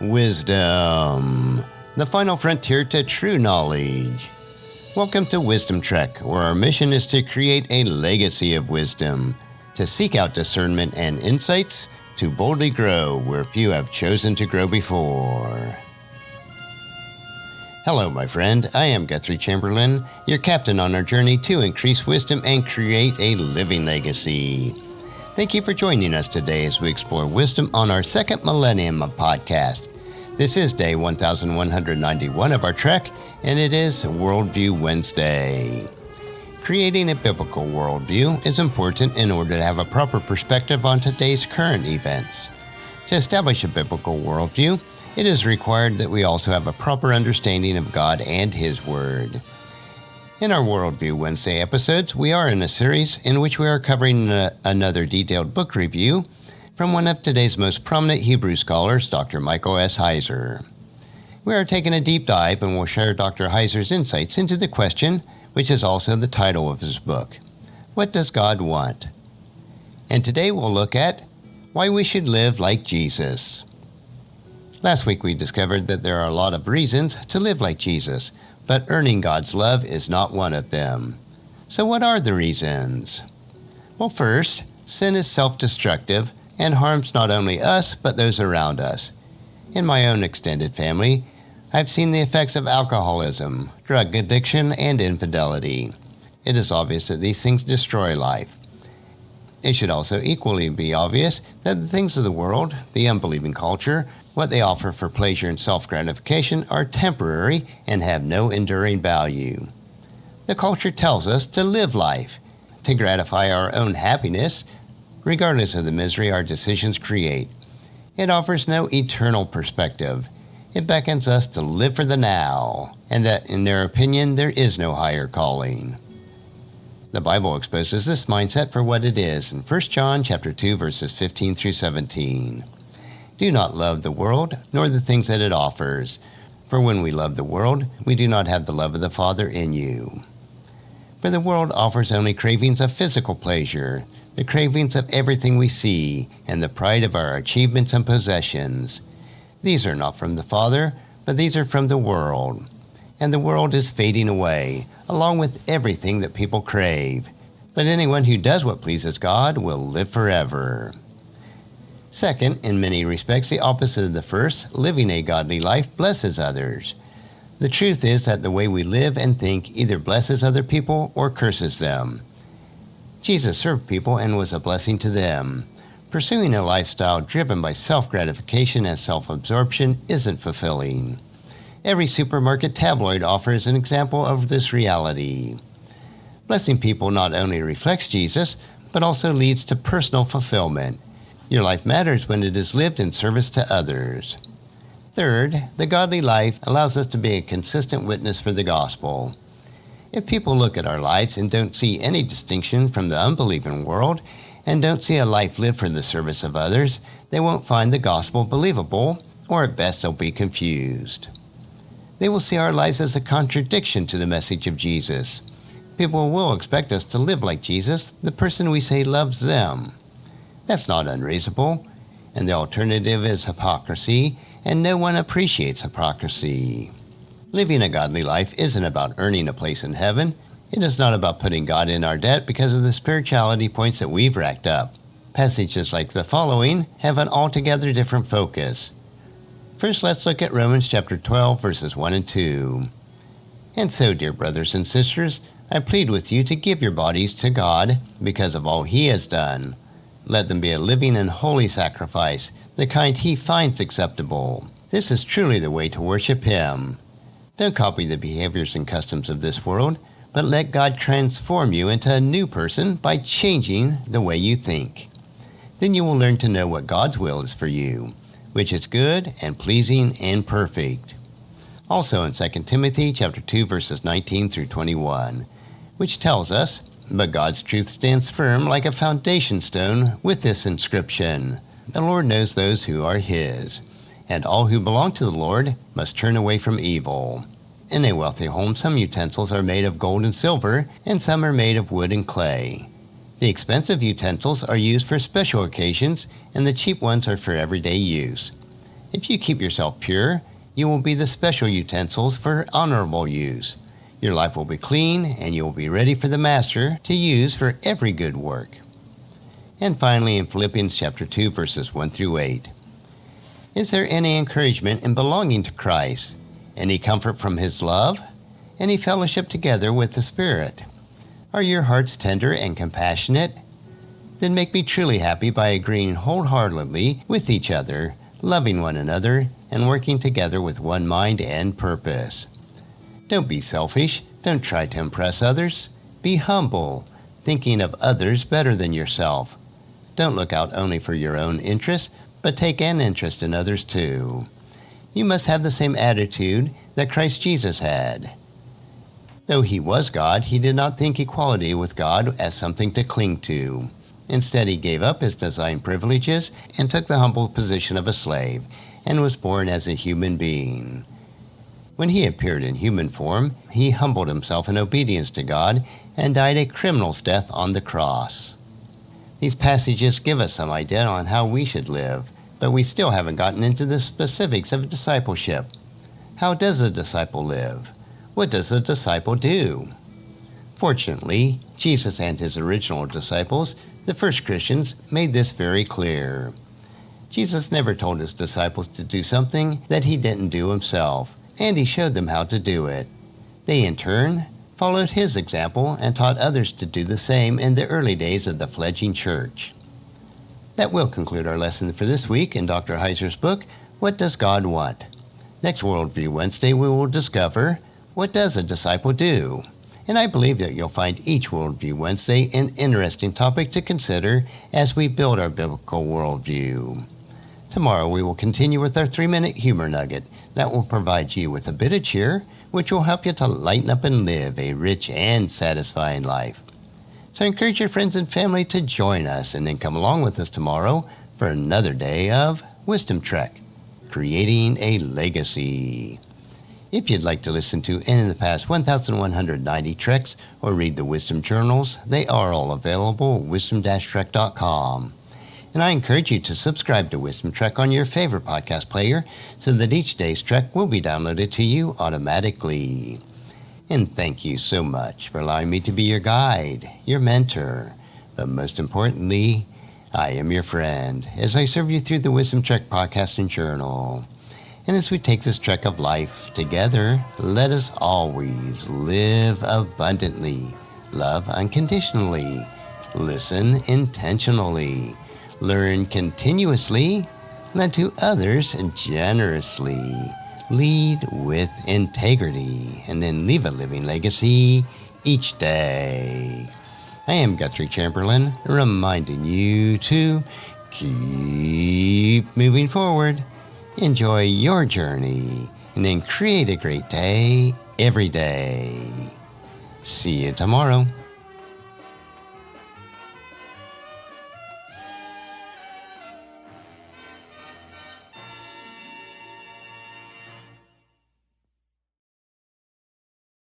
Wisdom, the final frontier to true knowledge. Welcome to Wisdom Trek, where our mission is to create a legacy of wisdom, to seek out discernment and insights, to boldly grow where few have chosen to grow before. Hello, my friend. I am Guthrie Chamberlain, your captain on our journey to increase wisdom and create a living legacy. Thank you for joining us today as we explore wisdom on our second millennium podcast. This is day 1191 of our trek, and it is Worldview Wednesday. Creating a biblical worldview is important in order to have a proper perspective on today's current events. To establish a biblical worldview, it is required that we also have a proper understanding of God and His Word. In our Worldview Wednesday episodes, we are in a series in which we are covering another detailed book review from one of today's most prominent Hebrew scholars, Dr. Micheal S. Heiser. We are taking a deep dive and will share Dr. Heiser's insights into the question, which is also the title of his book, What Does God Want? And today we'll look at why we should live like Jesus. Last week we discovered that there are a lot of reasons to live like Jesus, but earning God's love is not one of them. So what are the reasons? Well, first, sin is self-destructive and harms not only us, but those around us. In my own extended family, I've seen the effects of alcoholism, drug addiction, and infidelity. It is obvious that these things destroy life. It should also equally be obvious that the things of the world, the unbelieving culture, what they offer for pleasure and self-gratification are temporary and have no enduring value. The culture tells us to live life, to gratify our own happiness, regardless of the misery our decisions create. It offers no eternal perspective. It beckons us to live for the now, and that, in their opinion, there is no higher calling. The Bible exposes this mindset for what it is in 1 John chapter 2, verses 15 through 17. Do not love the world, nor the things that it offers. For when we love the world, we do not have the love of the Father in you. For the world offers only cravings of physical pleasure, the cravings of everything we see, and the pride of our achievements and possessions. These are not from the Father, but these are from the world. And the world is fading away, along with everything that people crave. But anyone who does what pleases God will live forever. Second, in many respects, the opposite of the first, living a godly life blesses others. The truth is that the way we live and think either blesses other people or curses them. Jesus served people and was a blessing to them. Pursuing a lifestyle driven by self-gratification and self-absorption isn't fulfilling. Every supermarket tabloid offers an example of this reality. Blessing people not only reflects Jesus, but also leads to personal fulfillment. Your life matters when it is lived in service to others. Third, the godly life allows us to be a consistent witness for the gospel. If people look at our lives and don't see any distinction from the unbelieving world, and don't see a life lived for the service of others, they won't find the gospel believable, or at best they'll be confused. They will see our lives as a contradiction to the message of Jesus. People will expect us to live like Jesus, the person we say loves them. That's not unreasonable, and the alternative is hypocrisy, and no one appreciates hypocrisy. Living a godly life isn't about earning a place in heaven. It is not about putting God in our debt because of the spirituality points that we've racked up. Passages like the following have an altogether different focus. First, let's look at Romans chapter 12, verses 1 and 2. And so, dear brothers and sisters, I plead with you to give your bodies to God because of all He has done. Let them be a living and holy sacrifice, the kind He finds acceptable. This is truly the way to worship Him. Don't copy the behaviors and customs of this world, but let God transform you into a new person by changing the way you think. Then you will learn to know what God's will is for you, which is good and pleasing and perfect. Also in 2 Timothy chapter 2, verses 19 through 21, which tells us, But God's truth stands firm like a foundation stone with this inscription, The Lord knows those who are His, and all who belong to the Lord must turn away from evil. In a wealthy home, some utensils are made of gold and silver, and some are made of wood and clay. The expensive utensils are used for special occasions, and the cheap ones are for everyday use. If you keep yourself pure, you will be the special utensils for honorable use. Your life will be clean, and you will be ready for the Master to use for every good work. And finally, in Philippians chapter 2, verses 1 through 8. Is there any encouragement in belonging to Christ? Any comfort from His love? Any fellowship together with the Spirit? Are your hearts tender and compassionate? Then make me truly happy by agreeing wholeheartedly with each other, loving one another, and working together with one mind and purpose. Don't be selfish. Don't try to impress others. Be humble, thinking of others better than yourself. Don't look out only for your own interests, but take an interest in others too. You must have the same attitude that Christ Jesus had. Though He was God, He did not think equality with God as something to cling to. Instead, He gave up His divine privileges and took the humble position of a slave, and was born as a human being. When He appeared in human form, He humbled Himself in obedience to God and died a criminal's death on the cross. These passages give us some idea on how we should live, but we still haven't gotten into the specifics of discipleship. How does a disciple live? What does a disciple do? Fortunately, Jesus and His original disciples, the first Christians, made this very clear. Jesus never told His disciples to do something that He didn't do Himself, and He showed them how to do it. They, in turn, followed His example and taught others to do the same in the early days of the fledgling church. That will conclude our lesson for this week in Dr. Heiser's book, What Does God Want? Next Worldview Wednesday, we will discover, what does a disciple do? And I believe that you'll find each Worldview Wednesday an interesting topic to consider as we build our biblical worldview. Tomorrow we will continue with our 3-minute humor nugget that will provide you with a bit of cheer, which will help you to lighten up and live a rich and satisfying life. So encourage your friends and family to join us and then come along with us tomorrow for another day of Wisdom Trek, Creating a Legacy. If you'd like to listen to any of the past 1,190 treks or read the Wisdom Journals, they are all available at wisdom-trek.com. And I encourage you to subscribe to Wisdom Trek on your favorite podcast player so that each day's trek will be downloaded to you automatically. And thank you so much for allowing me to be your guide, your mentor, but most importantly, I am your friend as I serve you through the Wisdom Trek podcast and journal. And as we take this trek of life together, let us always live abundantly, love unconditionally, listen intentionally, learn continuously, lend to others generously, lead with integrity, and then leave a living legacy each day. I am Guthrie Chamberlain, reminding you to keep moving forward. Enjoy your journey, and then create a great day every day. See you tomorrow.